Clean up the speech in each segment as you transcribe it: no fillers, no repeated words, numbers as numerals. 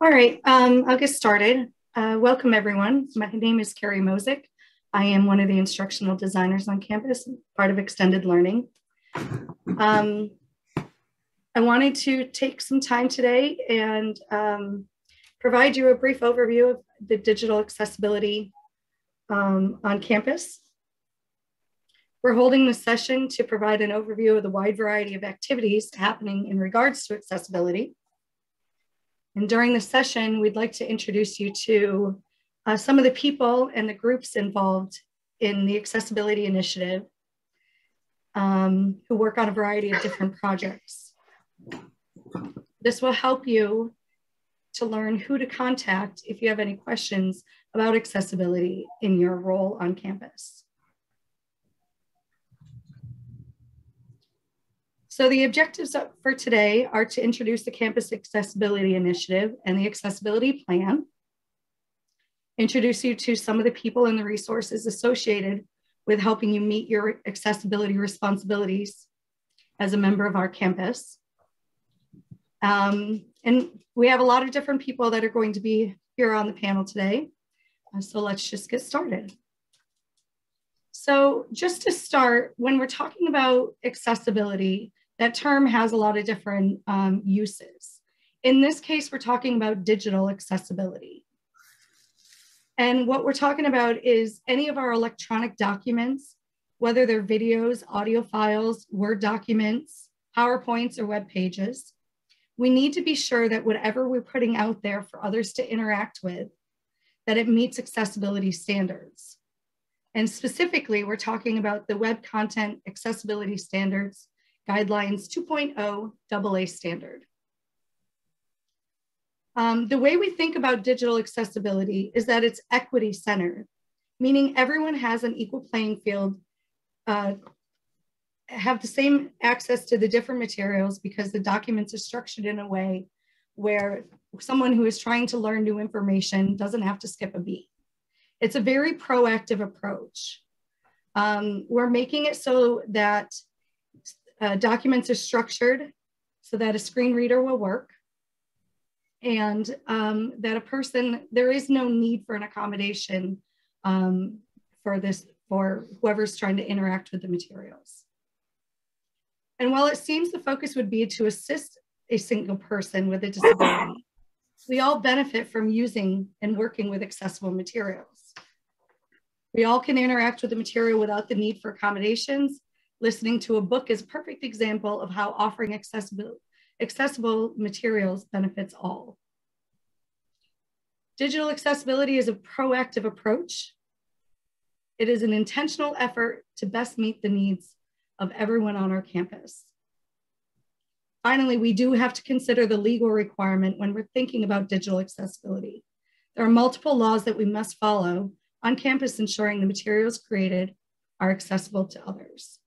All right, I'll get started. Welcome, everyone. My name is Carrie Mosick. I am one of the instructional designers on campus, part of extended learning. I wanted to take some time today and provide you a brief overview of the digital accessibility on campus. We're holding this session to provide an overview of the wide variety of activities happening in regards to accessibility. And during the session, we'd like to introduce you to some of the people and the groups involved in the accessibility initiative who work on a variety of different projects. This will help you to learn who to contact if you have any questions about accessibility in your role on campus. So the objectives for today are to introduce the Campus Accessibility Initiative and the Accessibility Plan, introduce you to some of the people and the resources associated with helping you meet your accessibility responsibilities as a member of our campus. And we have a lot of different people that are going to be here on the panel today. So let's just get started. So just to start, when we're talking about accessibility, that term has a lot of different uses. In this case, we're talking about digital accessibility. And what we're talking about is any of our electronic documents, whether they're videos, audio files, Word documents, PowerPoints, or web pages, we need to be sure that whatever we're putting out there for others to interact with, that it meets accessibility standards. And specifically, we're talking about the Web Content Accessibility Standards Guidelines 2.0 AA standard. The way we think about digital accessibility is that it's equity centered, meaning everyone has an equal playing field, have the same access to the different materials because the documents are structured in a way where someone who is trying to learn new information doesn't have to skip a beat. It's a very proactive approach. We're making it so that documents are structured so that a screen reader will work and that there is no need for an accommodation for whoever's trying to interact with the materials. And while it seems the focus would be to assist a single person with a disability, we all benefit from using and working with accessible materials. We all can interact with the material without the need for accommodations. Listening to a book is a perfect example of how offering accessible materials benefits all. Digital accessibility is a proactive approach. It is an intentional effort to best meet the needs of everyone on our campus. Finally, we do have to consider the legal requirement when we're thinking about digital accessibility. There are multiple laws that we must follow on campus ensuring the materials created are accessible to others.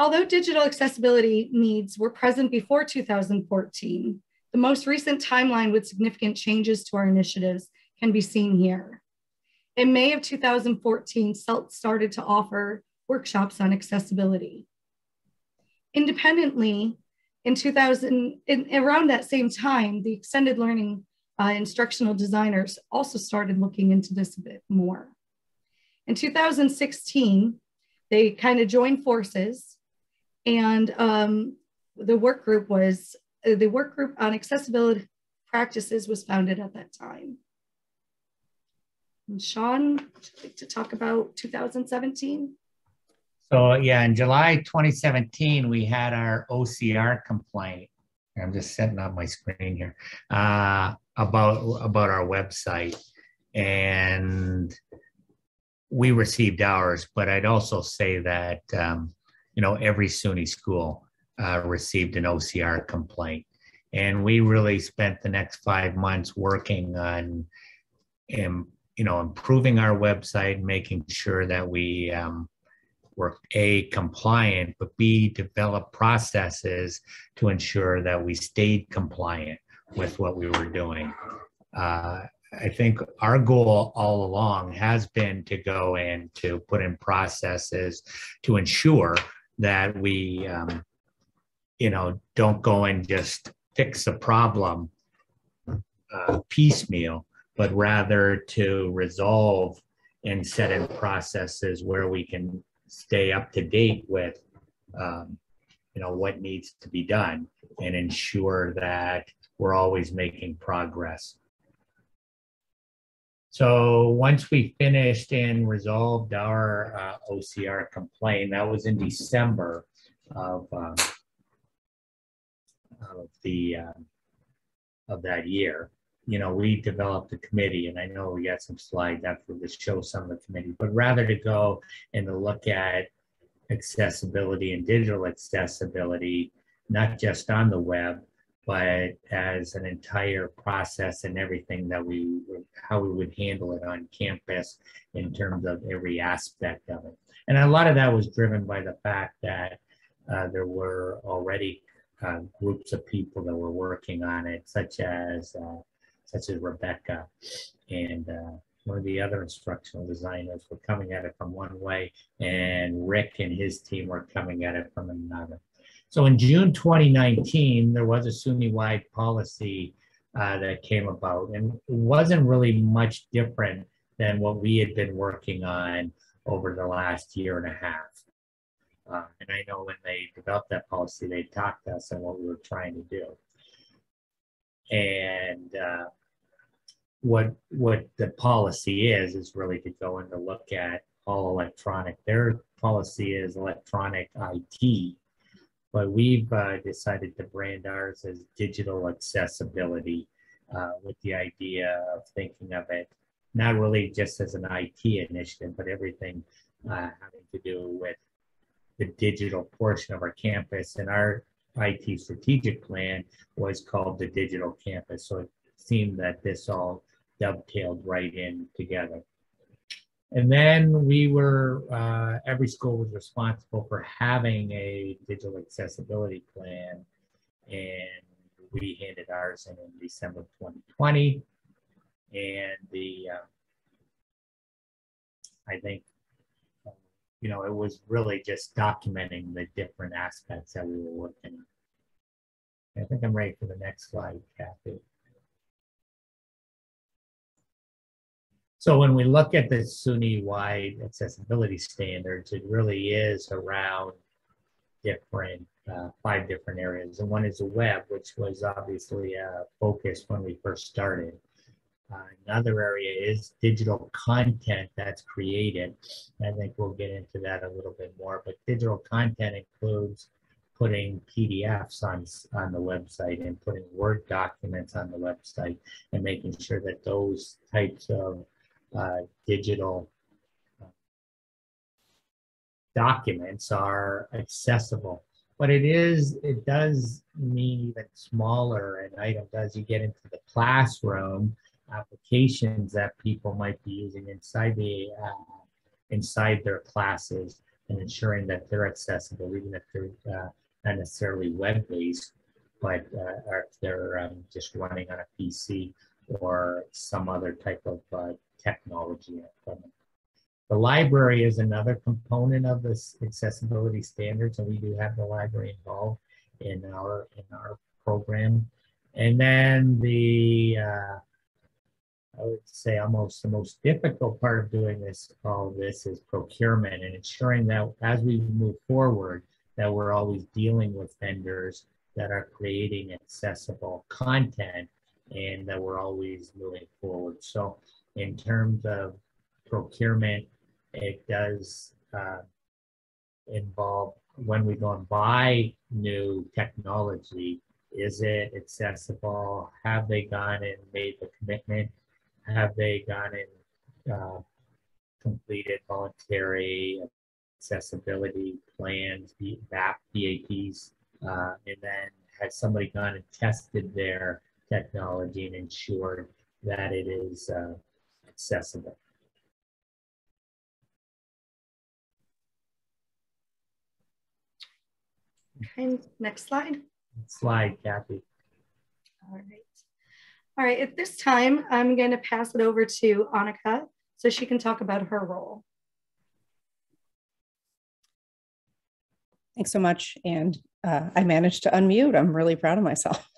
Although digital accessibility needs were present before 2014, the most recent timeline with significant changes to our initiatives can be seen here. In May of 2014, SELT started to offer workshops on accessibility. Independently, around that same time, the extended learning instructional designers also started looking into this a bit more. In 2016, they kind of joined forces, and the work group on accessibility practices was founded at that time. And Sean, would you like to talk about 2017? So yeah, in July 2017, we had our OCR complaint. I'm just setting up my screen here about our website, and we received ours. But I'd also say that every SUNY school received an OCR complaint, and we really spent the next 5 months working on improving our website, making sure that we were A, compliant, but B, develop processes to ensure that we stayed compliant with what we were doing. I think our goal all along has been to go in to put in processes to ensure that we don't go and just fix a problem piecemeal, but rather to resolve and set in processes where we can stay up to date with what needs to be done and ensure that we're always making progress. So once we finished and resolved our OCR complaint, that was in December of that year. We developed a committee, and I know we got some slides after this show some of the committee, but rather to go and to look at accessibility and digital accessibility, not just on the web, but as an entire process and everything how we would handle it on campus in terms of every aspect of it. And a lot of that was driven by the fact that there were already groups of people that were working on it, such as Rebecca and one of the other instructional designers were coming at it from one way, and Rick and his team were coming at it from another. So in June 2019, there was a SUNY-wide policy that came about, and it wasn't really much different than what we had been working on over the last year and a half. And I know when they developed that policy, they talked to us on what we were trying to do. And what the policy is really to go and to look at all electronic. Their policy is electronic IT, but we've decided to brand ours as digital accessibility with the idea of thinking of it not really just as an IT initiative, but everything having to do with the digital portion of our campus. And our IT strategic plan was called the Digital Campus. So it seemed that this all dovetailed right in together. And then we were, every school was responsible for having a digital accessibility plan, and we handed ours in December 2020. And I think, it was really just documenting the different aspects that we were working on. I think I'm ready for the next slide, Kathy. So when we look at the SUNY-wide accessibility standards, it really is around different, 5 different areas. And one is the web, which was obviously a focus when we first started. Another area is digital content that's created. I think we'll get into that a little bit more, but digital content includes putting PDFs on the website and putting Word documents on the website and making sure that those types of digital documents are accessible. But it does mean even smaller an item as you get into the classroom, applications that people might be using inside their classes, and ensuring that they're accessible, even if they're not necessarily web-based, but if they're just running on a PC or some other type of technology equipment. The library is another component of this accessibility standards, and we do have the library involved in our program. And then I would say almost the most difficult part of doing all this is procurement, and ensuring that as we move forward, that we're always dealing with vendors that are creating accessible content, and that we're always moving forward. So in terms of procurement, it does involve when we go and buy new technology, is it accessible? Have they gone and made the commitment? Have they gone and completed voluntary accessibility plans, BAPs, and then has somebody gone and tested their technology and ensured that it is accessible? Okay, next slide. Slide, Kathy. All right. All right, at this time, I'm going to pass it over to Annika so she can talk about her role. Thanks so much. And I managed to unmute. I'm really proud of myself.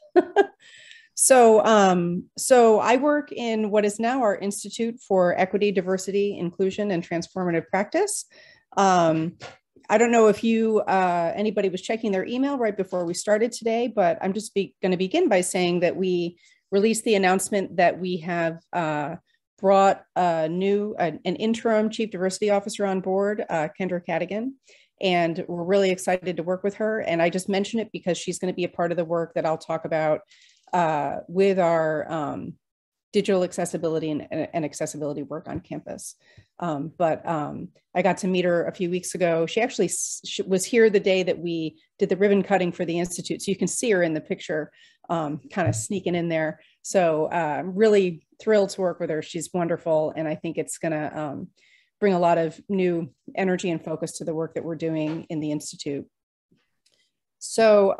So I work in what is now our Institute for Equity, Diversity, Inclusion, and Transformative Practice. I don't know if anybody was checking their email right before we started today, but I'm just going to begin by saying that we released the announcement that we have brought an interim Chief Diversity Officer on board, Kendra Cadigan. And we're really excited to work with her. And I just mention it because she's going to be a part of the work that I'll talk about with our digital accessibility and accessibility work on campus. But I got to meet her a few weeks ago. She actually was here the day that we did the ribbon cutting for the Institute. So you can see her in the picture, kind of sneaking in there. So I'm really thrilled to work with her. She's wonderful. And I think it's going to bring a lot of new energy and focus to the work that we're doing in the Institute. So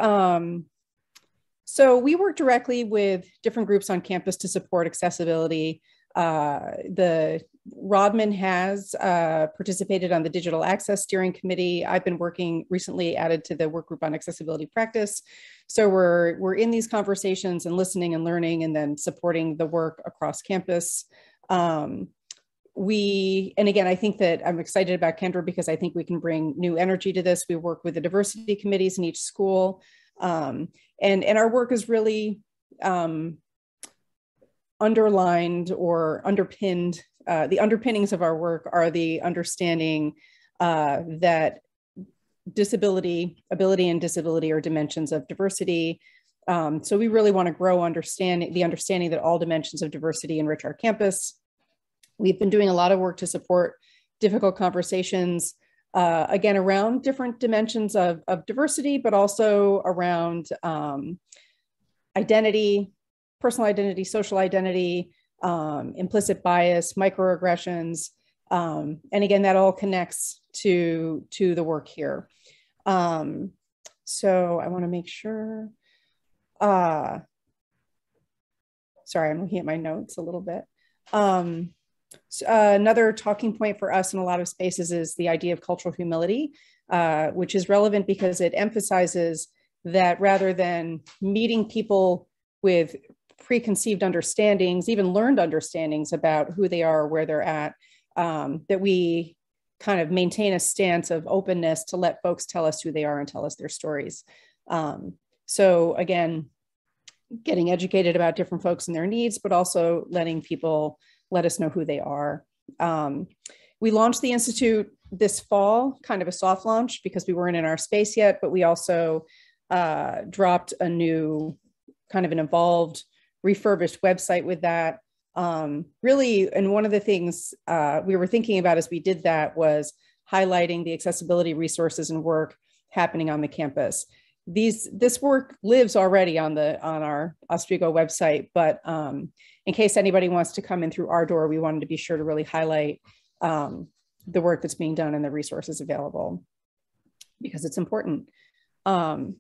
we work directly with different groups on campus to support accessibility. The Rodman has participated on the Digital Access Steering Committee. I've been working recently added to the work group on accessibility practice. So we're in these conversations and listening and learning and then supporting the work across campus. And again, I think that I'm excited about Kendra because I think we can bring new energy to this. We work with the diversity committees in each school. And our work is really underlined or underpinned. The underpinnings of our work are the understanding that disability, ability and disability are dimensions of diversity. So we really want to grow the understanding that all dimensions of diversity enrich our campus. We've been doing a lot of work to support difficult conversations, again, around different dimensions of diversity, but also around identity, personal identity, social identity, implicit bias, microaggressions. And again, that all connects to the work here. So I want to make sure, sorry, I'm looking at my notes a little bit. Another talking point for us in a lot of spaces is the idea of cultural humility, which is relevant because it emphasizes that rather than meeting people with preconceived understandings, even learned understandings about who they are, or where they're at, that we kind of maintain a stance of openness to let folks tell us who they are and tell us their stories. So again, getting educated about different folks and their needs, but also letting people let us know who they are. We launched the Institute this fall, kind of a soft launch because we weren't in our space yet, but we also dropped a new kind of an evolved, refurbished website with that. Really, and one of the things we were thinking about as we did that was highlighting the accessibility resources and work happening on the campus. This work lives already on our Oswego website, but in case anybody wants to come in through our door, we wanted to be sure to really highlight the work that's being done and the resources available because it's important. And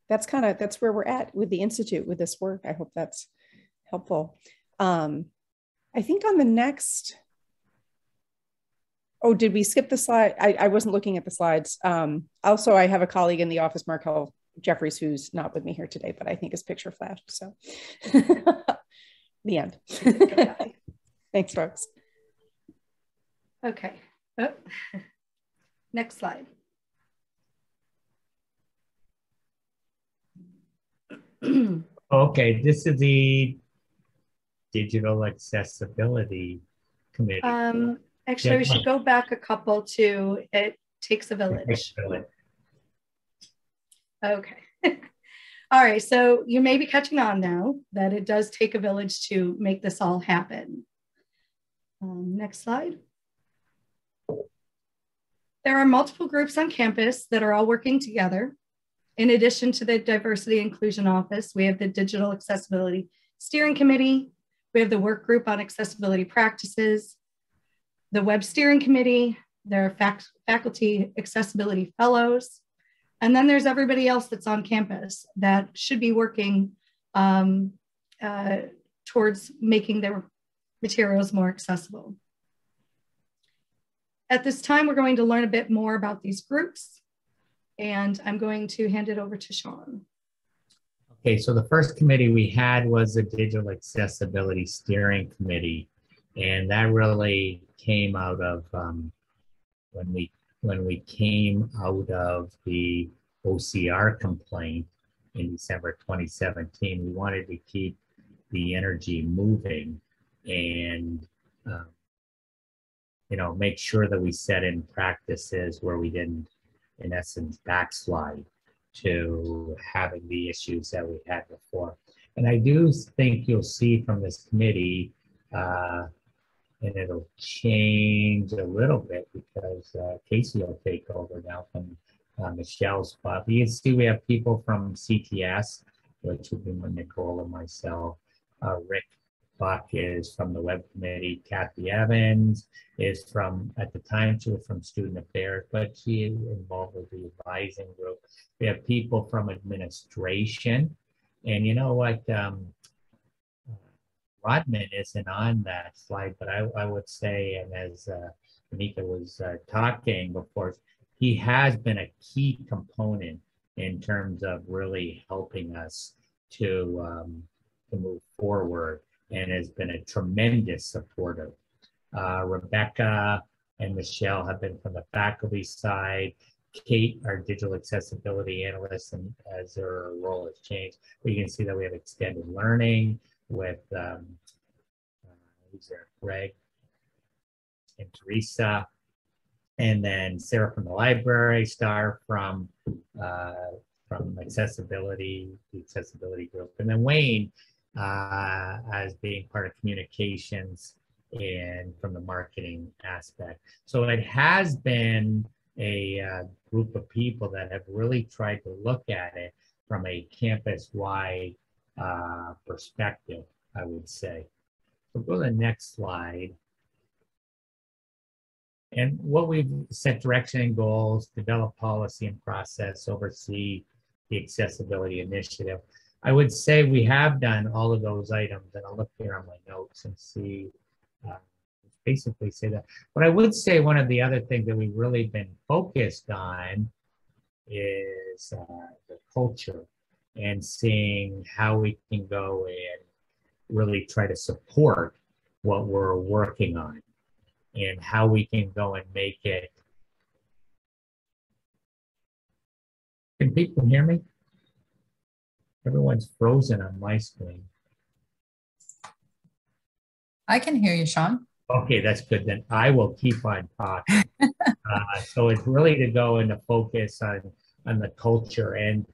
that's where we're at with the Institute with this work. I hope that's helpful. I think on the next, oh, did we skip the slide? I wasn't looking at the slides. Also, I have a colleague in the office, Markel Jeffries, who's not with me here today, but I think his picture flashed, so. The end. Thanks, folks. Okay. Oh. Next slide. Okay, this is the Digital Accessibility Committee. Actually, we should go back a couple to It Takes a Village. Okay. All right, so you may be catching on now that it does take a village to make this all happen. Next slide. There are multiple groups on campus that are all working together. In addition to the Diversity Inclusion Office, we have the Digital Accessibility Steering Committee, we have the Work Group on Accessibility Practices, the Web Steering Committee, there are Faculty Accessibility Fellows, and then there's everybody else that's on campus that should be working towards making their materials more accessible. At this time, we're going to learn a bit more about these groups. And I'm going to hand it over to Sean. Okay, so the first committee we had was the Digital Accessibility Steering Committee, and that really came out of when we came out of the OCR complaint in December 2017. We wanted to keep the energy moving and you know, make sure that we set in practices where we didn't, in essence, backslide to having the issues that we had before. And I do think you'll see from this committee, and it'll change a little bit because Casey will take over now from Michelle's spot. But you can see we have people from CTS, which would be Nicole and myself. Rick Buck is from the web committee. Kathy Evans is from, at the time, she was from Student Affairs, but she is involved with the advising group. We have people from administration. And you know what? Rodman isn't on that slide, but I would say, and as Anika was talking before, he has been a key component in terms of really helping us to move forward, and has been a tremendous supporter. Rebecca and Michelle have been from the faculty side. Kate, our digital accessibility analyst, and as her role has changed, but you can see that we have extended learning with who's there? Greg and Teresa, and then Sarah from the library, Star from accessibility, the accessibility group, and then Wayne as being part of communications and from the marketing aspect. So it has been a group of people that have really tried to look at it from a campus-wide perspective, I would say. So go to the next slide. And what we've set direction and goals, develop policy and process, oversee the accessibility initiative. I would say we have done all of those items, and I'll look here on my notes and see, basically say that. But I would say one of the other things that we've really been focused on is the culture, and seeing how we can go and really try to support what we're working on, and how we can go and make it. Can people hear me? Everyone's frozen on my screen. I can hear you, Sean. Okay, that's good. Then I will keep on talking. So it's really to go and to focus on the culture. And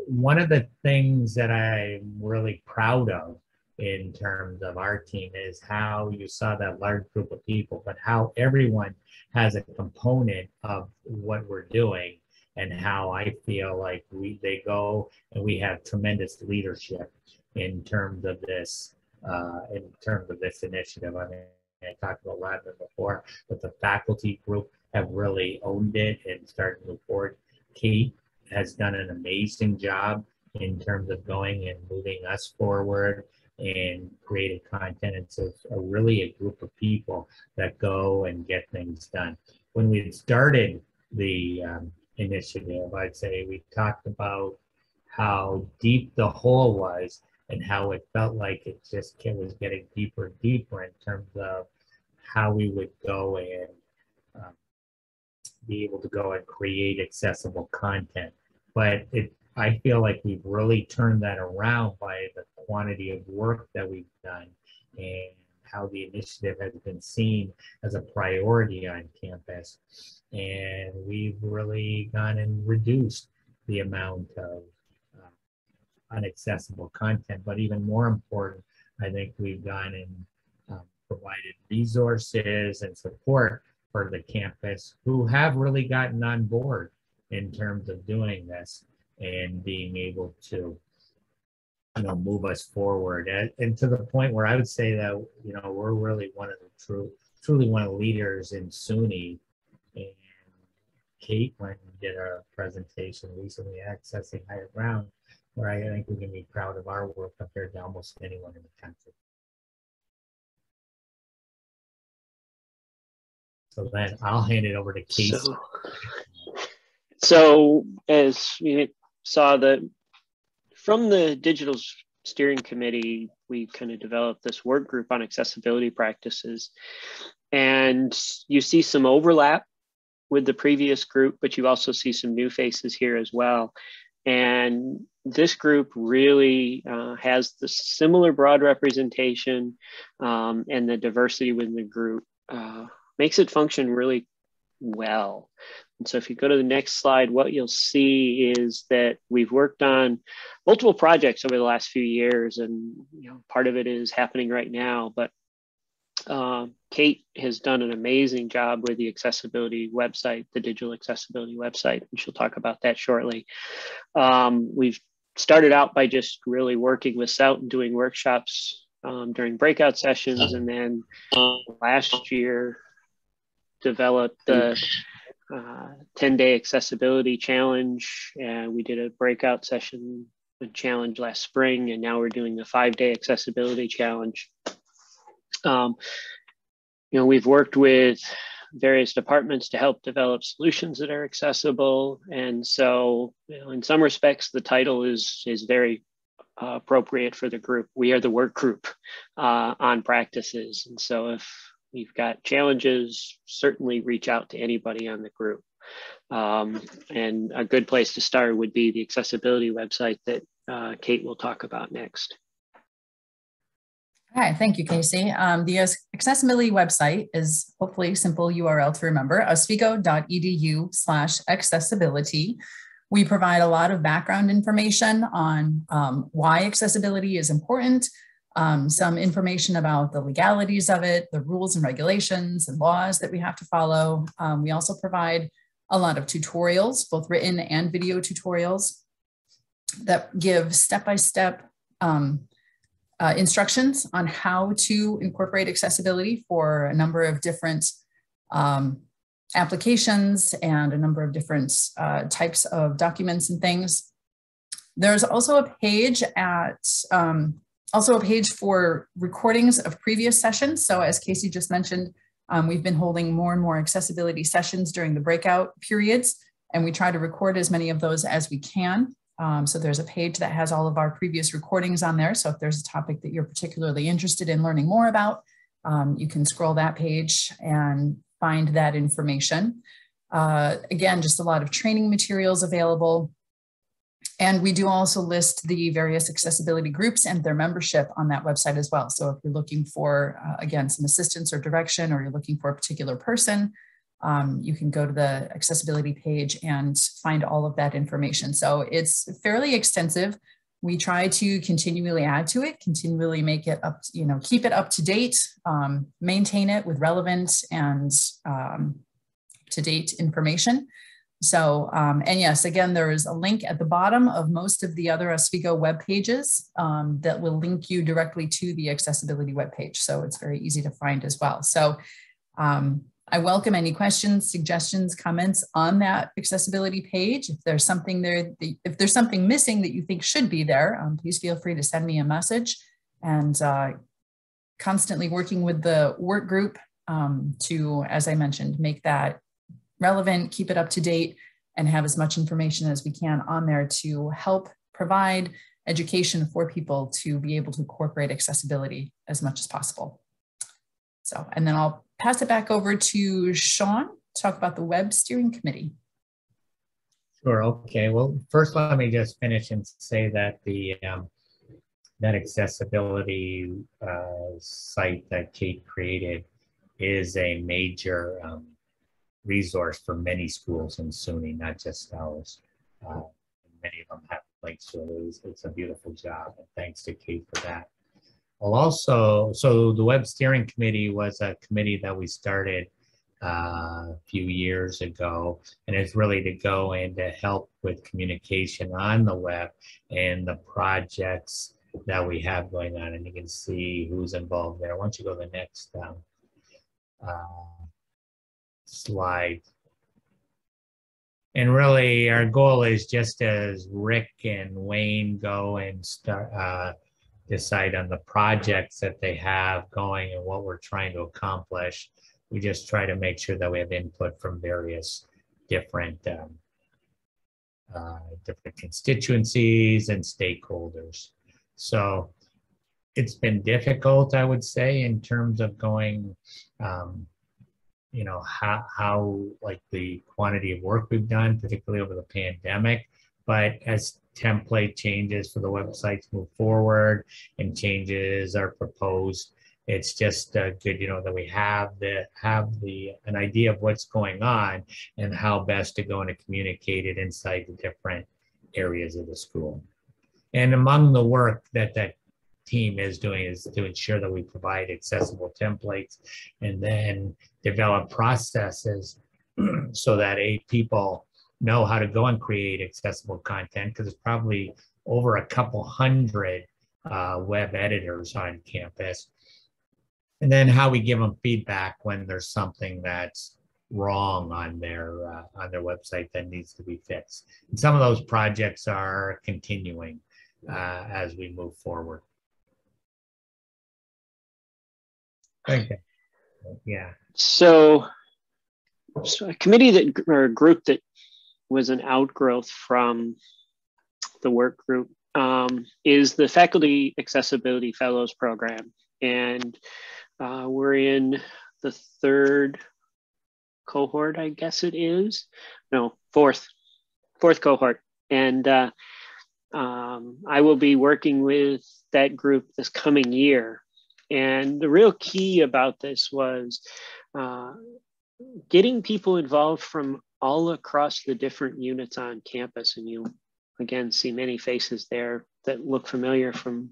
one of the things that I'm really proud of in terms of our team is how you saw that large group of people, but how everyone has a component of what we're doing, and how I feel like they go and we have tremendous leadership in terms of this initiative. I mean, I talked about Rodman before, but the faculty group have really owned it and started to move forward. Kate has done an amazing job in terms of going and moving us forward and creating content. It's really a group of people that go and get things done. When we started the initiative, I'd say we talked about how deep the hole was and how it felt like it just was getting deeper and deeper in terms of how we would go and be able to go and create accessible content. But I feel like we've really turned that around by the quantity of work that we've done, and how the initiative has been seen as a priority on campus. And we've really gone and reduced the amount of inaccessible content. But even more important, I think we've gone and provided resources and support for the campus who have really gotten on board in terms of doing this and being able to, you know, move us forward, and to the point where I would say that, you know, we're really one of the truly one of the leaders in SUNY. And Kate went and did a presentation recently, Accessing Higher Ground, where I think we can be proud of our work compared to almost anyone in the country. So then I'll hand it over to Kate. So as we saw, from the digital steering committee, we kind of developed this work group on accessibility practices. And you see some overlap with the previous group, but you also see some new faces here as well. And this group really has the similar broad representation, and the diversity within the group makes it function really well. And so if you go to the next slide, what you'll see is that we've worked on multiple projects over the last few years, and part of it is happening right now, but Kate has done an amazing job with the accessibility website, the digital accessibility website, and she'll talk about that shortly. We've started out by just really working with SOUT and doing workshops during breakout sessions, and then last year developed the 10-day accessibility challenge, and we did a breakout session and challenge last spring, and now we're doing the 5-day accessibility challenge. We've worked with various departments to help develop solutions that are accessible. And so, in some respects, the title is very appropriate for the group. We are the work group on practices. And so if you've got challenges, certainly reach out to anybody on the group. And a good place to start would be the accessibility website that Kate will talk about next. Hi, thank you, Casey. The accessibility website is hopefully a simple URL to remember, oswego.edu/accessibility. We provide a lot of background information on why accessibility is important, some information about the legalities of it, the rules and regulations and laws that we have to follow. We also provide a lot of tutorials, both written and video tutorials that give step-by-step instructions on how to incorporate accessibility for a number of different applications and a number of different types of documents and things. There's also a page for recordings of previous sessions. So as Casey just mentioned, we've been holding more and more accessibility sessions during the breakout periods, and we try to record as many of those as we can. So there's a page that has all of our previous recordings on there. So if there's a topic that you're particularly interested in learning more about, you can scroll that page and find that information. Again, just a lot of training materials available. And we do also list the various accessibility groups and their membership on that website as well. So if you're looking for, again, some assistance or direction, or you're looking for a particular person, you can go to the accessibility page and find all of that information. So it's fairly extensive. We try to continually add to it, continually make it up, keep it up to date, maintain it with relevant and to-date information. So, and yes, again, there is a link at the bottom of most of the other Oswego web pages that will link you directly to the accessibility web page. So it's very easy to find as well. So I welcome any questions, suggestions, comments on that accessibility page. If there's something there, if there's something missing that you think should be there, please feel free to send me a message. And constantly working with the work group to, as I mentioned, make that relevant, keep it up to date, and have as much information as we can on there to help provide education for people to be able to incorporate accessibility as much as possible. So, and then I'll pass it back over to Sean to talk about the Web Steering Committee. Sure. Okay. Well, first, let me just finish and say that the that accessibility site that Kate created is a major resource for many schools in SUNY, not just ours. Many of them have links to it. It's a beautiful job, and thanks to Kate for that. Well, also, so the Web Steering Committee was a committee that we started a few years ago, and it's really to go in to help with communication on the web and the projects that we have going on, and you can see who's involved there. Why don't you go to the next slide. And really, our goal is just as Rick and Wayne go and start decide on the projects that they have going and what we're trying to accomplish. We just try to make sure that we have input from various different different constituencies and stakeholders. So it's been difficult, I would say, in terms of going, you know, how like the quantity of work we've done, particularly over the pandemic. But as template changes for the websites move forward and changes are proposed, it's just good, you know, that we have an idea of what's going on and how best to go and communicate it inside the different areas of the school. And among the work that team is doing is to ensure that we provide accessible templates and then develop processes so that people know how to go and create accessible content, because there's probably over a couple hundred web editors on campus. And then how we give them feedback when there's something that's wrong on their website that needs to be fixed. And some of those projects are continuing as we move forward. Okay. Yeah. So a committee or a group that was an outgrowth from the work group is the Faculty Accessibility Fellows Program. And we're in the third cohort, I guess it is. No, fourth cohort. And I will be working with that group this coming year. And the real key about this was getting people involved from all across the different units on campus. And you, again, see many faces there that look familiar from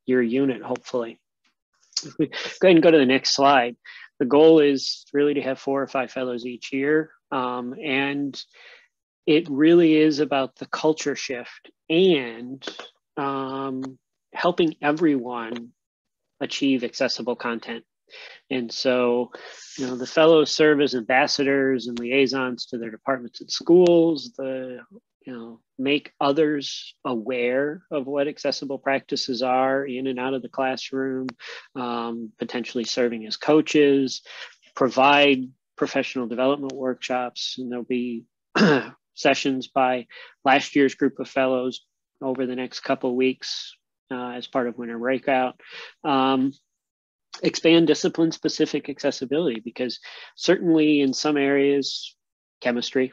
your unit, hopefully. If we go ahead and go to the next slide. The goal is really to have 4 or 5 fellows each year. And it really is about the culture shift and helping everyone achieve accessible content. And so, you know, the fellows serve as ambassadors and liaisons to their departments and schools, make others aware of what accessible practices are in and out of the classroom, potentially serving as coaches, provide professional development workshops, and there'll be sessions by last year's group of fellows over the next couple of weeks as part of winter breakout. Expand discipline-specific accessibility, because certainly in some areas, chemistry,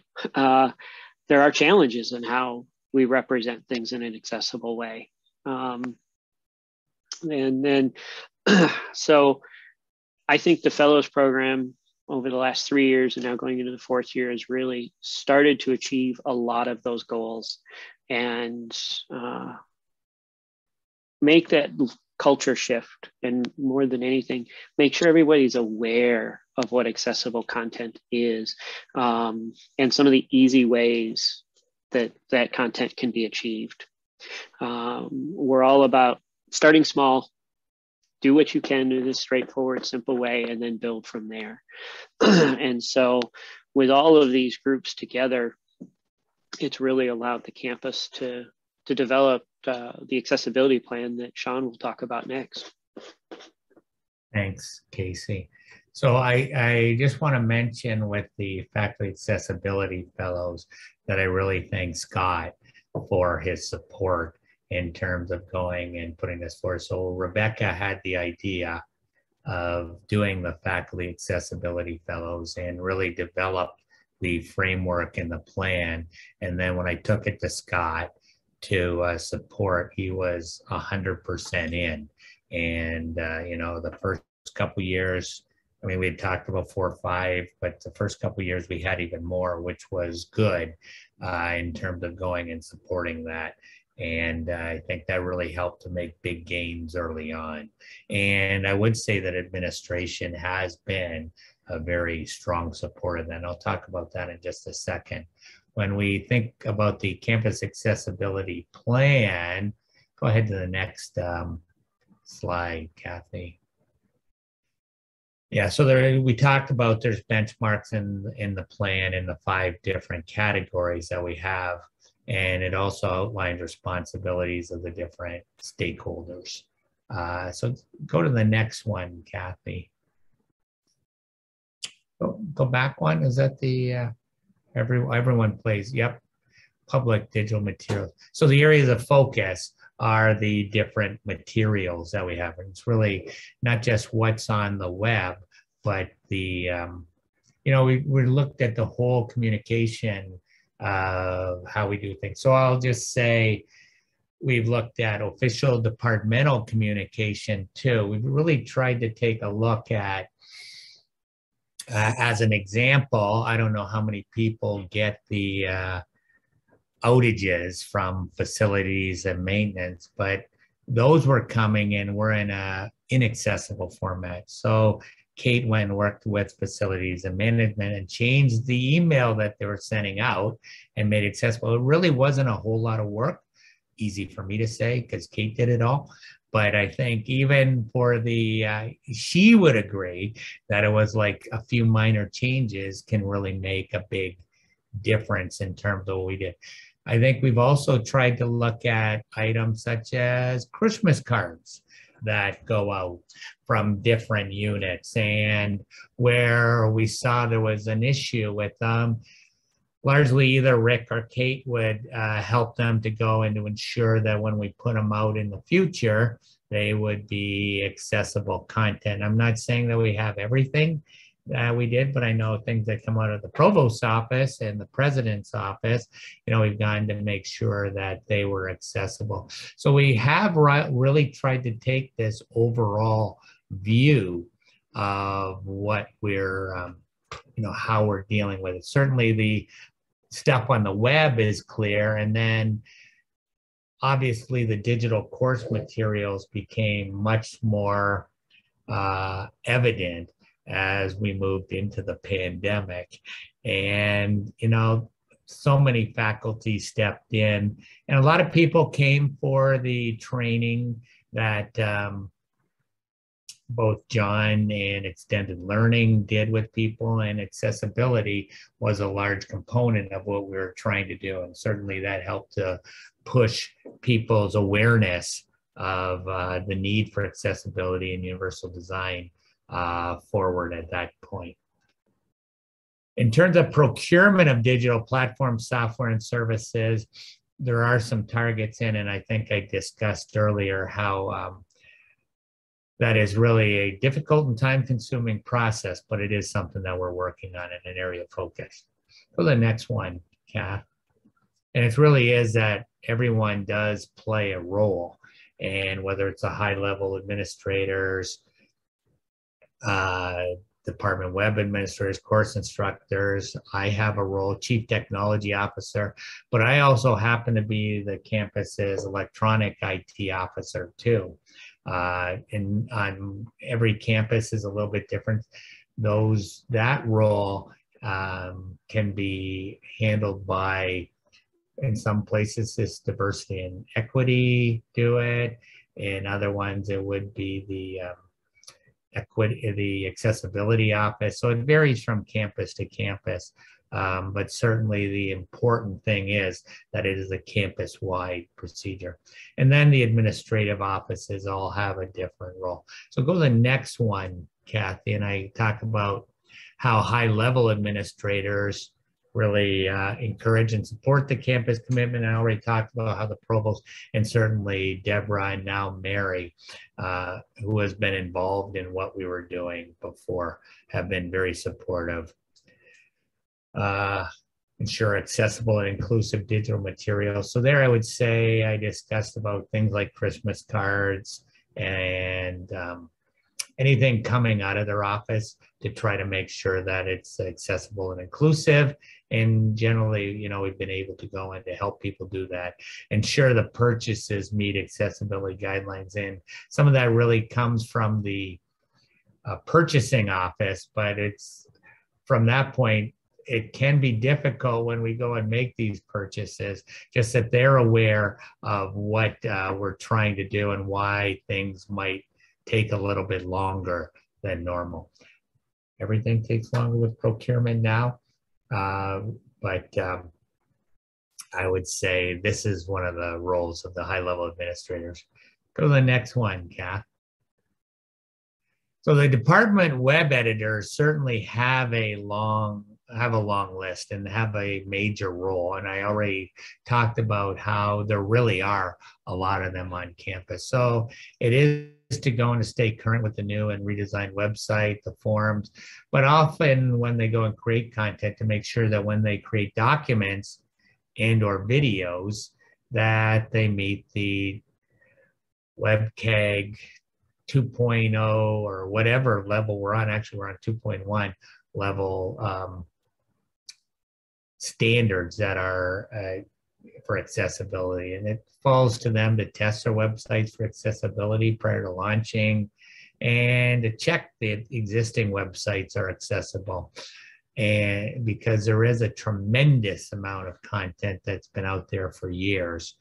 there are challenges in how we represent things in an accessible way. And then, so I think the Fellows Program over the last 3 years and now going into the 4th year has really started to achieve a lot of those goals and make that culture shift, and more than anything, make sure everybody's aware of what accessible content is, and some of the easy ways that content can be achieved. We're all about starting small, do what you can in a straightforward, simple way, and then build from there. And so with all of these groups together, it's really allowed the campus to develop the accessibility plan that Sean will talk about next. Thanks, Casey. So I just want to mention with the Faculty Accessibility Fellows that I really thank Scott for his support in terms of going and putting this forward. So Rebecca had the idea of doing the Faculty Accessibility Fellows and really developed the framework and the plan. And then when I took it to Scott to support, he was 100% in. And, you know, the first couple years, I mean, we had talked about 4 or 5, but the first couple of years we had even more, which was good in terms of going and supporting that. And I think that really helped to make big gains early on. And I would say that administration has been a very strong supporter of that. And I'll talk about that in just a second. When we think about the campus accessibility plan, go ahead to the next slide, Kathy. Yeah, so we talked about there's benchmarks in the plan in the 5 different categories that we have. And it also outlines responsibilities of the different stakeholders. So go to the next one, Kathy. Go back one. Is that the everyone plays? Yep. public digital materials. So the areas of focus are the different materials that we have. And it's really not just what's on the web, but the, we looked at the whole communication of how we do things. So I'll just say we've looked at official departmental communication too. We've really tried to take a look at, as an example, I don't know how many people get the outages from facilities and maintenance, but those were coming in, we're in a inaccessible format. So Kate went and worked with facilities and management and changed the email that they were sending out and made it accessible. It really wasn't a whole lot of work. Easy for me to say because Kate did it all. But I think even for she would agree that it was like a few minor changes can really make a big difference in terms of what we did. I think we've also tried to look at items such as Christmas cards that go out from different units, and where we saw there was an issue with them, largely either Rick or Kate would help them to go and to ensure that when we put them out in the future, they would be accessible content. I'm not saying that we have everything that we did, but I know things that come out of the provost's office and the president's office, we've gone to make sure that they were accessible. So we have really tried to take this overall view of what we're, how we're dealing with it. Certainly the stuff on the web is clear, and then obviously the digital course materials became much more evident as we moved into the pandemic. And, so many faculty stepped in, and a lot of people came for the training that both John and Extended Learning did with people, and accessibility was a large component of what we were trying to do. And certainly that helped to push people's awareness of the need for accessibility and universal design forward at that point. In terms of procurement of digital platform software and services, there are some targets in, and I think I discussed earlier how that is really a difficult and time-consuming process, but it is something that we're working on in an area of focus. Go to the next one, Kath. And it really is that everyone does play a role, and whether it's a high-level administrators, department web administrators, course instructors. I have a role, chief technology officer, but I also happen to be the campus's electronic IT officer too. And on every campus is a little bit different. That role can be handled by, in some places, it's diversity and equity do it. In other ones, it would be the accessibility office. So it varies from campus to campus, but certainly the important thing is that it is a campus-wide procedure. And then the administrative offices all have a different role. So go to the next one, Kathy, and I talk about how high-level administrators really encourage and support the campus commitment. I already talked about how the provost and certainly Deborah and now Mary, who has been involved in what we were doing before, have been very supportive. Ensure accessible and inclusive digital materials. So there I would say I discussed about things like Christmas cards and anything coming out of their office to try to make sure that it's accessible and inclusive. And generally, we've been able to go in to help people do that. Ensure the purchases meet accessibility guidelines. And some of that really comes from the purchasing office, but it's from that point, it can be difficult when we go and make these purchases, just that they're aware of what we're trying to do and why things might take a little bit longer than normal. Everything takes longer with procurement now, but I would say this is one of the roles of the high-level administrators. Go to the next one, Kath. So the department web editors certainly have a long have a long list and have a major role. And I already talked about how there really are a lot of them on campus. So it is to go and to stay current with the new and redesigned website, the forums, but often when they go and create content, to make sure that when they create documents and or videos, that they meet the WCAG 2.0 or whatever level we're on. Actually, we're on 2.1 level standards that are for accessibility. And it falls to them to test their websites for accessibility prior to launching and to check the existing websites are accessible. And because there is a tremendous amount of content that's been out there for years.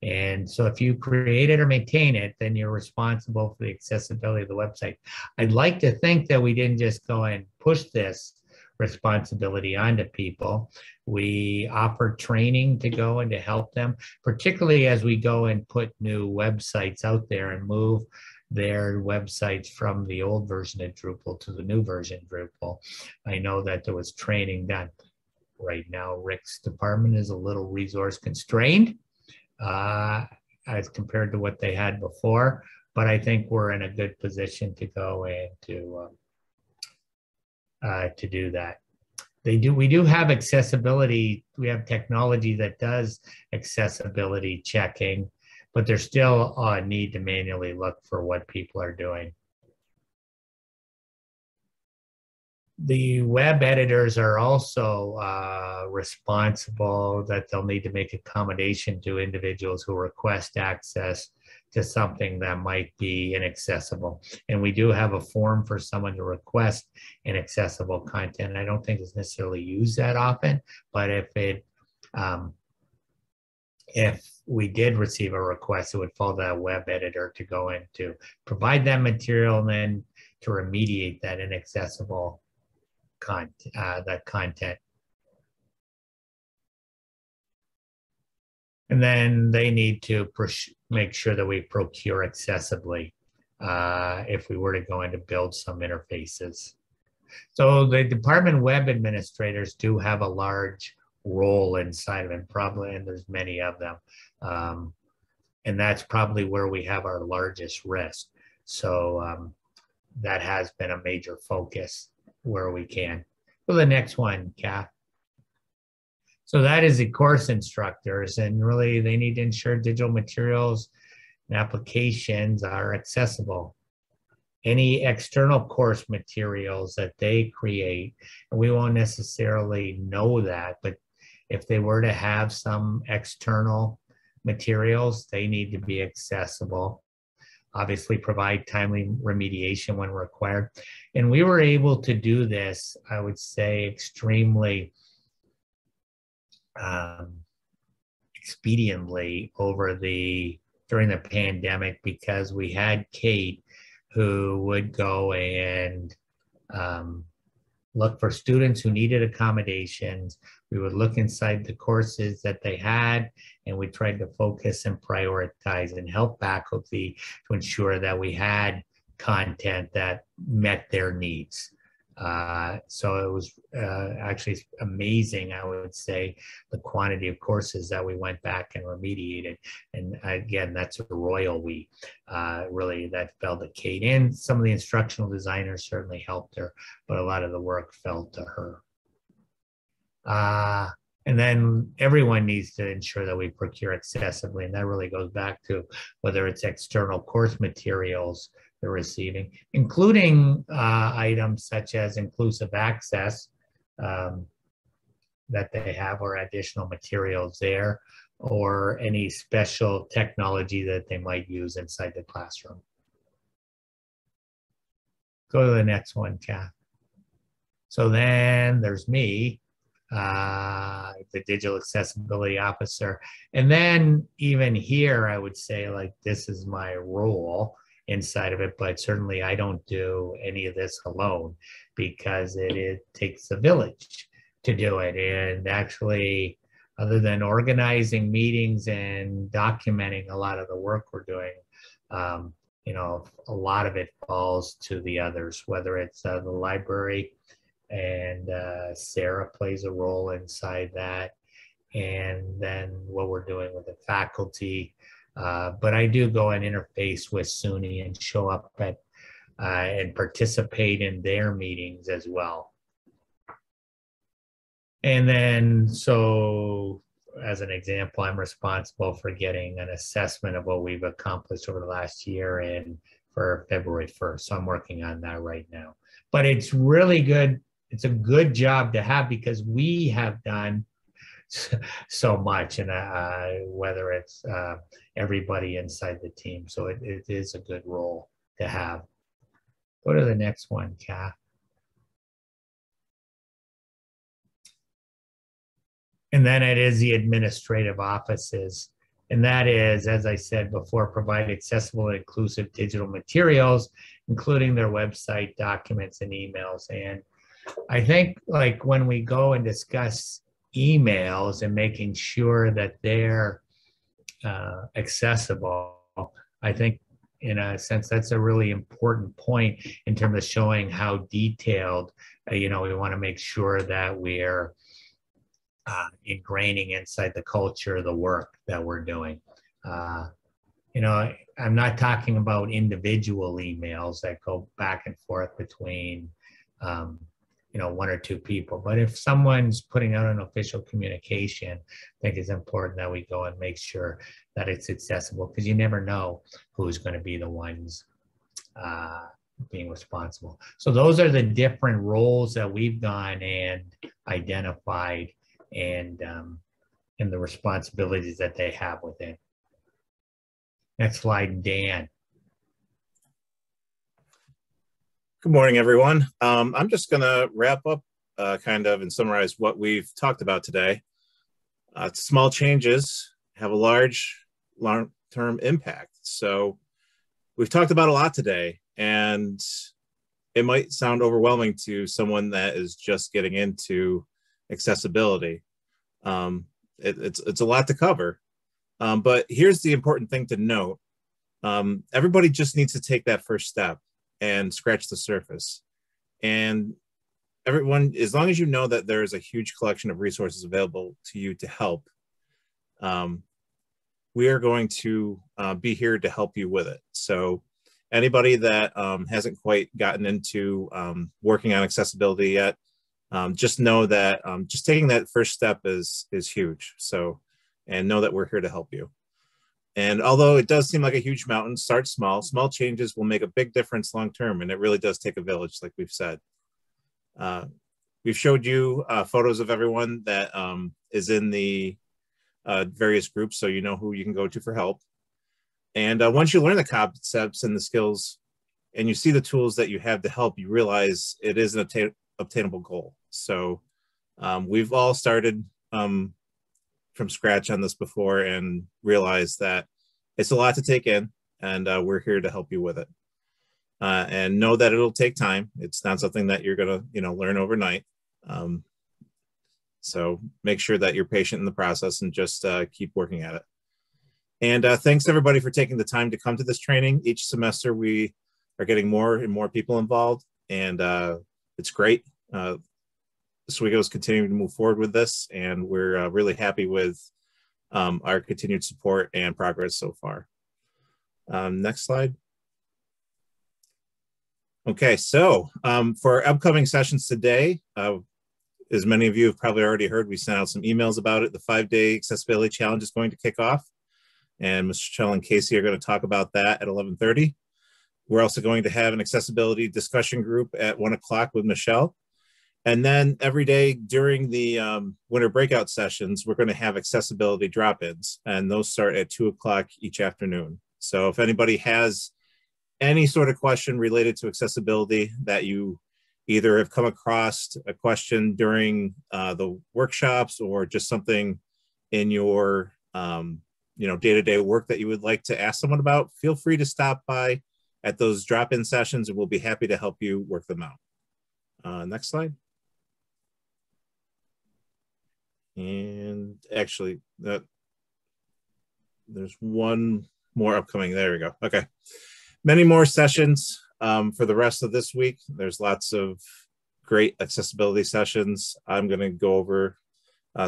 And so if you create it or maintain it, then you're responsible for the accessibility of the website. I'd like to think that we didn't just go and push this responsibility onto people. We offer training to go and to help them, particularly as we go and put new websites out there and move their websites from the old version of Drupal to the new version of Drupal. I know that there was training done. Right now, Rick's department is a little resource constrained as compared to what they had before, but I think we're in a good position to go and to do that. We do have accessibility. We have technology that does accessibility checking, but there's still a need to manually look for what people are doing. The web editors are also responsible that they'll need to make accommodation to individuals who request access to something that might be inaccessible. And we do have a form for someone to request inaccessible content. I don't think it's necessarily used that often, but if we did receive a request, it would fall to that web editor to go in to provide that material and then to remediate that inaccessible content. And then they need to make sure that we procure accessibly if we were to go in to build some interfaces. So the department web administrators do have a large role inside of it, probably, and there's many of them. And that's probably where we have our largest risk. So that has been a major focus where we can. So the next one, Kath. So that is the course instructors, and really they need to ensure digital materials and applications are accessible. Any external course materials that they create, and we won't necessarily know that, but if they were to have some external materials, they need to be accessible. Obviously provide timely remediation when required. And we were able to do this, I would say, extremely expediently during the pandemic, because we had Kate who would go and look for students who needed accommodations. We would look inside the courses that they had, and we tried to focus and prioritize and help faculty to ensure that we had content that met their needs. So it was actually amazing, I would say, the quantity of courses that we went back and remediated. And again, that's a royal we. Really, that fell to Kate. And some of the instructional designers certainly helped her, but a lot of the work fell to her. And then everyone needs to ensure that we procure accessibly. And that really goes back to whether it's external course materials they're receiving, including items such as inclusive access that they have, or additional materials there, or any special technology that they might use inside the classroom. Go to the next one, Kath. So then there's me, the digital accessibility officer. And then even here, I would say, like, this is my role inside of it, but certainly I don't do any of this alone, because it takes a village to do it. And actually, other than organizing meetings and documenting a lot of the work we're doing, you know, a lot of it falls to the others, whether it's the library and Sarah plays a role inside that. And then what we're doing with the faculty. But I do go and interface with SUNY and show up at and participate in their meetings as well. And then, so as an example, I'm responsible for getting an assessment of what we've accomplished over the last year and for February 1st. So I'm working on that right now. But it's really good. It's a good job to have because we have done so much, and whether it's everybody inside the team. So it is a good role to have. Go to the next one, Kath. And then it is the administrative offices. And that is, as I said before, provide accessible and inclusive digital materials, including their website, documents, and emails. And I think like when we go and discuss emails and making sure that they're accessible, I think in a sense that's a really important point in terms of showing how detailed, we want to make sure that we're ingraining inside the culture the work that we're doing. I'm not talking about individual emails that go back and forth between one or two people, but if someone's putting out an official communication, I think it's important that we go and make sure that it's accessible, because you never know who's going to be the ones being responsible. So those are the different roles that we've gone and identified, and the responsibilities that they have within. Next slide, Dan. Good morning, everyone. I'm just going to wrap up kind of and summarize what we've talked about today. Small changes have a large long-term impact. So we've talked about a lot today, and it might sound overwhelming to someone that is just getting into accessibility. It's a lot to cover, but here's the important thing to note. Everybody just needs to take that first step and scratch the surface. And everyone, as long as you know that there is a huge collection of resources available to you to help, we are going to be here to help you with it. So anybody that hasn't quite gotten into working on accessibility yet, just know that just taking that first step is huge. So, and know that we're here to help you. And although it does seem like a huge mountain, start small. Small changes will make a big difference long-term, and it really does take a village, like we've said. We've showed you photos of everyone that is in the various groups, so you know who you can go to for help. And once you learn the concepts and the skills, and you see the tools that you have to help, you realize it is an obtainable goal. So we've all started from scratch on this before and realize that it's a lot to take in, and we're here to help you with it. And know that it'll take time. It's not something that you're gonna, learn overnight. So make sure that you're patient in the process and just keep working at it. And thanks everybody for taking the time to come to this training. Each semester we are getting more and more people involved, and it's great. Oswego is continuing to move forward with this, and we're really happy with our continued support and progress so far. Next slide. Okay, so for our upcoming sessions today, as many of you have probably already heard, we sent out some emails about it. The 5-day accessibility challenge is going to kick off, and Michelle and Casey are going to talk about that at 11:30. We're also going to have an accessibility discussion group at 1 o'clock with Michelle. And then every day during the winter breakout sessions, we're going to have accessibility drop-ins, and those start at 2 o'clock each afternoon. So if anybody has any sort of question related to accessibility that you either have come across a question during the workshops, or just something in your day-to-day work that you would like to ask someone about, feel free to stop by at those drop-in sessions, and we'll be happy to help you work them out. Next slide. And actually, there's one more upcoming. There we go. Okay. Many more sessions for the rest of this week. There's lots of great accessibility sessions. I'm going to go over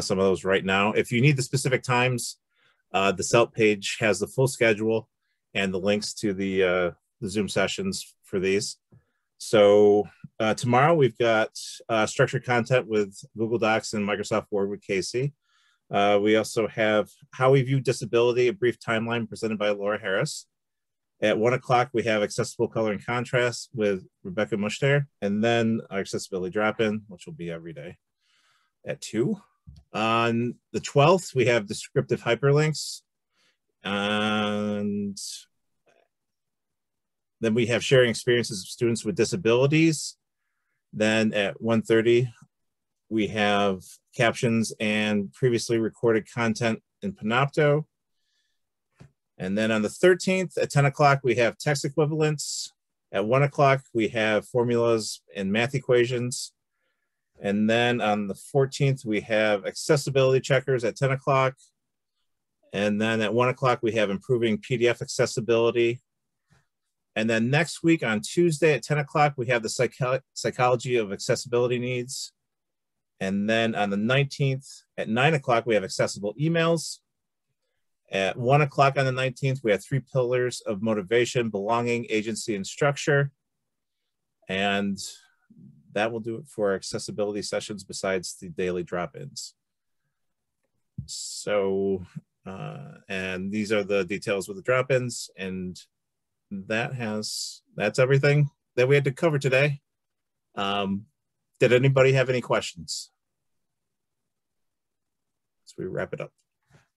some of those right now. If you need the specific times, the SELT page has the full schedule and the links to the Zoom sessions for these. So tomorrow we've got structured content with Google Docs and Microsoft Word with Casey. We also have How We View Disability, a brief timeline presented by Laura Harris. At 1 o'clock, we have Accessible Color and Contrast with Rebecca Mushter, and then our Accessibility Drop-In, which will be every day at 2. On the 12th, we have Descriptive Hyperlinks, and then we have Sharing Experiences of Students with Disabilities. Then at 1:30, we have Captions and Previously Recorded Content in Panopto. And then on the 13th at 10 o'clock, we have text equivalents. At 1 o'clock, we have formulas and math equations. And then on the 14th, we have accessibility checkers at 10 o'clock. And then at 1 o'clock, we have improving PDF accessibility. And then next week on Tuesday at 10 o'clock, we have the psychology of accessibility needs. And then on the 19th at 9 o'clock, we have accessible emails. At 1 o'clock on the 19th, we have 3 pillars of motivation, belonging, agency, and structure. And that will do it for our accessibility sessions besides the daily drop-ins. So, and these are the details with the drop-ins, and that's everything that we had to cover today. Did anybody have any questions as we wrap it up?